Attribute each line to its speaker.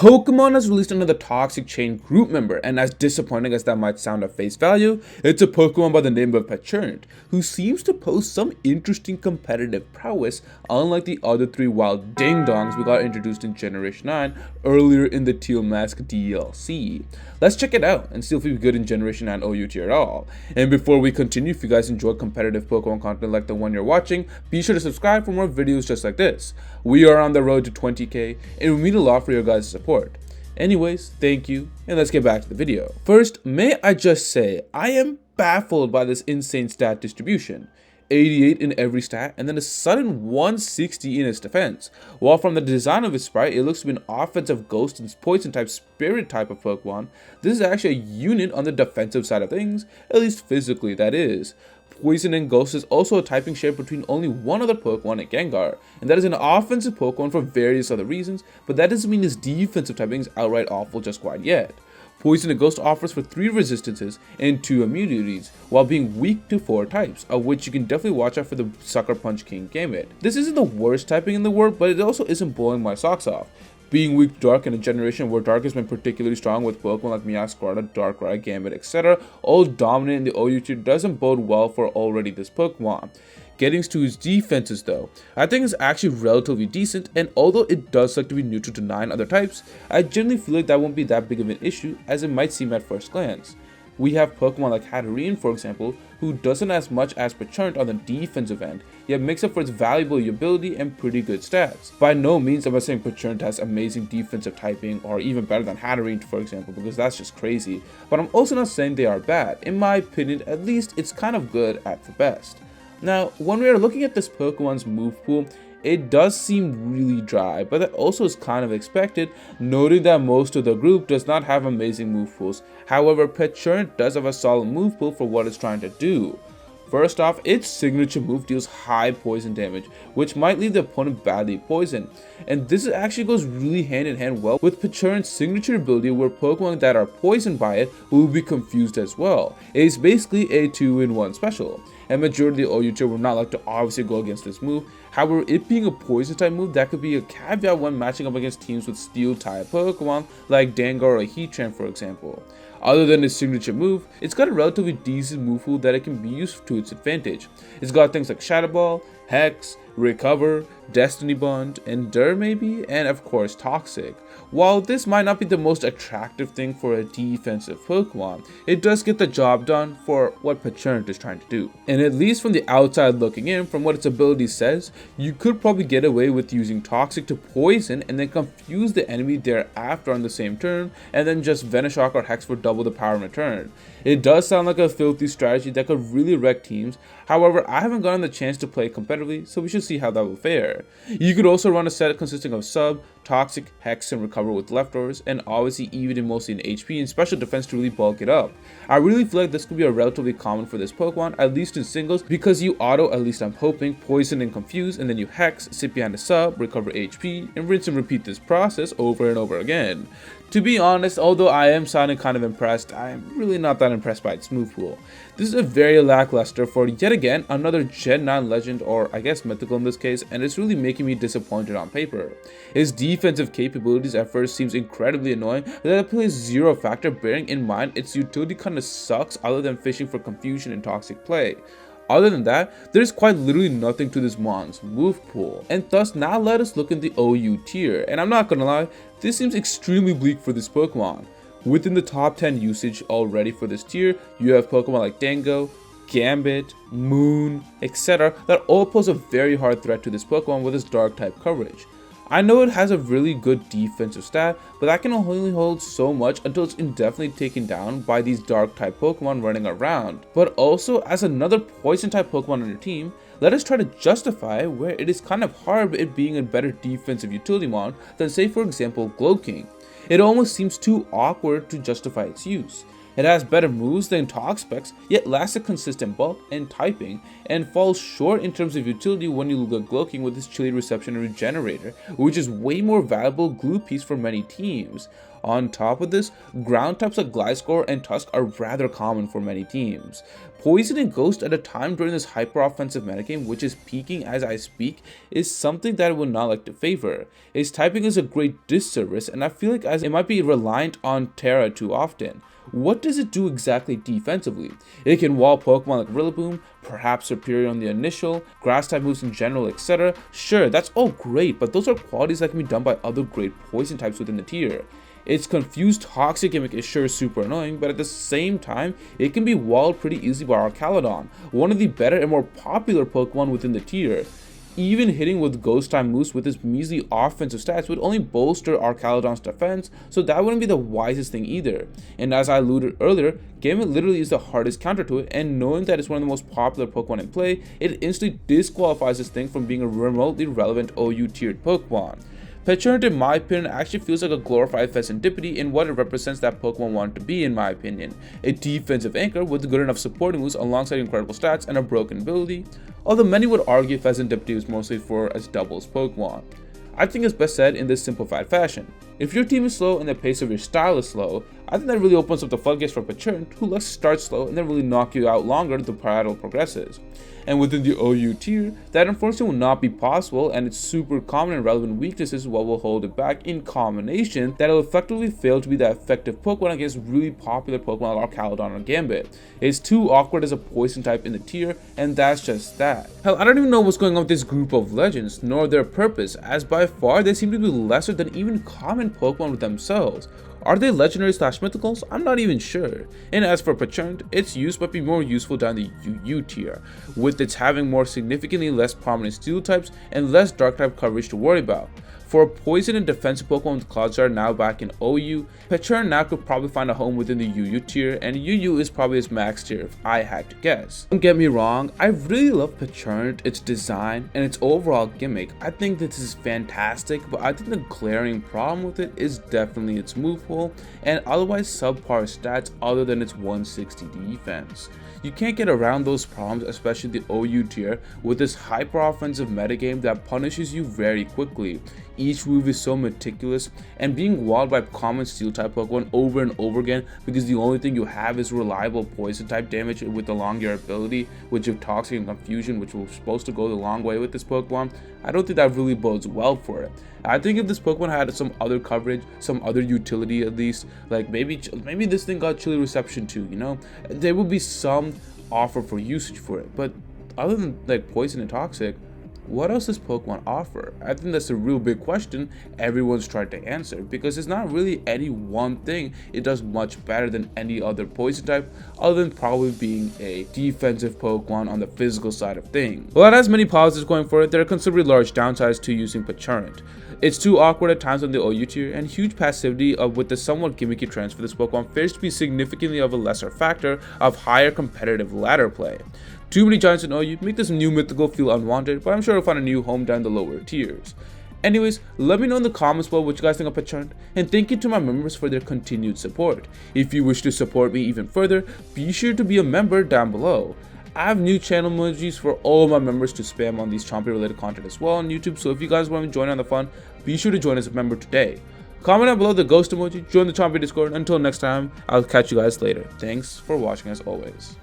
Speaker 1: Pokemon has released another Toxic Chain group member, and as disappointing as that might sound at face value, it's a Pokemon by the name of Pecharunt, who seems to pose some interesting competitive prowess, unlike the other three wild ding-dongs we got introduced in Generation 9 earlier in the Teal Mask DLC. Let's check it out and see if we're good in Generation 9 OU tier at all. And before we continue, if you guys enjoy competitive Pokemon content like the one you're watching, be sure to subscribe for more videos just like this. We are on the road to 20k, and we mean a lot for your guys' support. Anyways, thank you, and let's get back to the video. First, may I just say, I am baffled by this insane stat distribution. 88 in every stat, and then a sudden 160 in its defense. While from the design of its sprite, it looks to be an offensive ghost and poison type spirit type of Pokemon, this is actually a unit on the defensive side of things, at least physically that is. Poison and Ghost is also a typing shared between only one other Pokemon at Gengar, and that is an offensive Pokemon for various other reasons, but that doesn't mean his defensive typing is outright awful just quite yet. Poison and Ghost offers for 3 resistances and 2 immunities, while being weak to 4 types, of which you can definitely watch out for the Sucker Punch King Gambit. This isn't the worst typing in the world, but it also isn't blowing my socks off. Being weak to Dark in a generation where Dark has been particularly strong with Pokemon like Meowscarada, Darkrai, Gambit, etc., all dominant in the OU tier doesn't bode well for already this Pokemon. Getting to his defenses though, I think it's actually relatively decent, and although it does like to be neutral to 9 other types, I generally feel like that won't be that big of an issue as it might seem at first glance. We have Pokemon like Hatterene, for example, who doesn't as much as Pecharunt on the defensive end, yet makes up for its valuable ability and pretty good stats. By no means am I saying Pecharunt has amazing defensive typing or even better than Hatterene, for example, because that's just crazy, but I'm also not saying they are bad. In my opinion, at least it's kind of good at the best. Now, when we are looking at this Pokemon's move pool, it does seem really dry, but that also is kind of expected, noting that most of the group does not have amazing move pools. However, Pecharunt does have a solid move pool for what it's trying to do. First off, its signature move deals high poison damage, which might leave the opponent badly poisoned. And this actually goes really hand in hand well with Pecharunt's signature ability where Pokemon that are poisoned by it will be confused as well. It is basically a 2-in-1 special. And majority of the OU tier will not like to obviously go against this move. However, it being a poison type move, that could be a caveat when matching up against teams with steel type Pokemon like Gengar or Heatran, for example. Other than its signature move, it's got a relatively decent move pool that it can be used to its advantage. It's got things like Shadow Ball, Hex, Recover, Destiny Bond, Endure maybe, and of course Toxic. While this might not be the most attractive thing for a defensive Pokemon, it does get the job done for what Pecharunt is trying to do. And at least from the outside looking in, from what its ability says, you could probably get away with using Toxic to poison and then confuse the enemy thereafter on the same turn, and then just Venoshock or Hex for double the power in return. It does sound like a filthy strategy that could really wreck teams. However, I haven't gotten the chance to play competitively, so we should see how that will fare. You could also run a set consisting of Sub, Toxic, Hex, and Recover with leftovers, and obviously even in mostly in HP and special defense to really bulk it up. I really feel like this could be a relatively common for this Pokemon, at least in singles, because you auto, at least I'm hoping, Poison and Confuse, and then you Hex, sit behind a Sub, recover HP, and rinse and repeat this process over and over again. To be honest, although I am sounding kind of impressed, I am really not that impressed by its move pool. This is a very lackluster for yet again another Gen 9 legend, or I guess mythical in this case, and it's really making me disappointed on paper. His defensive capabilities at first seems incredibly annoying, but that plays 0 factor, bearing in mind its utility kinda sucks other than fishing for confusion and toxic play. Other than that, there is quite literally nothing to this Mon's move pool. And thus now let us look in the OU tier, and I'm not gonna lie, this seems extremely bleak for this Pokemon. Within the top 10 usage already for this tier, you have Pokemon like Dango, Gambit, Moon, etc. that all pose a very hard threat to this Pokemon with its dark type coverage. I know it has a really good defensive stat, but that can only hold so much until it's indefinitely taken down by these dark type Pokemon running around. But also, as another poison type Pokemon on your team, let us try to justify where it is kind of hard it being a better defensive utility mon than say for example Glow King. It almost seems too awkward to justify its use. It has better moves than Toxapex, yet lacks a consistent bulk and typing, and falls short in terms of utility when you look at Gloking with its chili reception and regenerator, which is way more valuable glue piece for many teams. On top of this, ground types like Gliscor and Tusk are rather common for many teams. Poison and Ghost at a time during this hyper-offensive metagame, which is peaking as I speak, is something that I would not like to favor. Its typing is a great disservice, and I feel like as it might be reliant on Terra too often. What does it do exactly defensively? It can wall Pokemon like Rillaboom, perhaps superior on the initial, grass type moves in general, etc. Sure, that's all great, but those are qualities that can be done by other great poison types within the tier. Its confused toxic gimmick is sure super annoying, but at the same time, it can be walled pretty easily by Archaludon, one of the better and more popular Pokemon within the tier. Even hitting with Ghost type moves with its measly offensive stats would only bolster Archaludon's defense, so that wouldn't be the wisest thing either. And as I alluded earlier, Gambit literally is the hardest counter to it, and knowing that it's one of the most popular Pokemon in play, it instantly disqualifies this thing from being a remotely relevant OU tiered Pokemon. Pecharunt, in my opinion, actually feels like a glorified Pheasantipity in what it represents that Pokemon want to be, in my opinion. A defensive anchor with good enough supporting moves alongside incredible stats and a broken ability, although many would argue Pheasantipity is mostly for as doubles Pokemon. I think it's best said in this simplified fashion. If your team is slow and the pace of your style is slow, I think that really opens up the floodgates for Pecharunt, who likes to start slow and then really knock you out longer as the battle progresses. And within the OU tier, that unfortunately will not be possible, and its super common and relevant weaknesses is what will hold it back in combination that will effectively fail to be that effective Pokemon against really popular Pokemon like Archaludon or Gambit. It's too awkward as a poison type in the tier, and that's just that. Hell, I don't even know what's going on with this group of legends, nor their purpose, as by far they seem to be lesser than even common Pokemon with themselves. Are they legendary / mythicals? I'm not even sure. And as for Pecharunt, its use might be more useful down the UU tier, with its having more significantly less prominent steel types and less dark type coverage to worry about. For a poison and defensive Pokemon with Clodstar now back in OU, Pecharunt now could probably find a home within the UU tier, and UU is probably its max tier if I had to guess. Don't get me wrong, I really love Pecharunt, its design, and its overall gimmick. I think this is fantastic, but I think the glaring problem with it is definitely its Movepool and otherwise subpar stats other than its 160 defense. You can't get around those problems, especially the OU tier, with this hyper offensive metagame that punishes you very quickly. Each move is so meticulous, and being walled by common steel type Pokemon over and over again because the only thing you have is reliable poison type damage with the longer ability, which of Toxic and Confusion, which was supposed to go the long way with this Pokemon, I don't think that really bodes well for it. I think if this Pokemon had some other coverage, some other utility at least, like maybe this thing got chili reception too, you know, there would be some offer for usage for it. But other than like poison and toxic, what else does Pokemon offer? I think that's a real big question everyone's tried to answer, because it's not really any one thing it does much better than any other poison type, other than probably being a defensive Pokemon on the physical side of things. While it has many positives going for it, there are considerably large downsides to using Pecharunt. It's too awkward at times on the OU tier, and huge passivity with the somewhat gimmicky trends for this Pokemon appears to be significantly of a lesser factor of higher competitive ladder play. Too many giants in OU make this new mythical feel unwanted, but I'm sure it'll find a new home down the lower tiers. Anyways, let me know in the comments below what you guys think of Pecharunt, and thank you to my members for their continued support. If you wish to support me even further, be sure to be a member down below. I have new channel emojis for all my members to spam on these Chompy related content as well on YouTube, so if you guys want to join on the fun, be sure to join as a member today. Comment down below the ghost emoji, join the Chompy Discord. Until next time, I'll catch you guys later. Thanks for watching as always.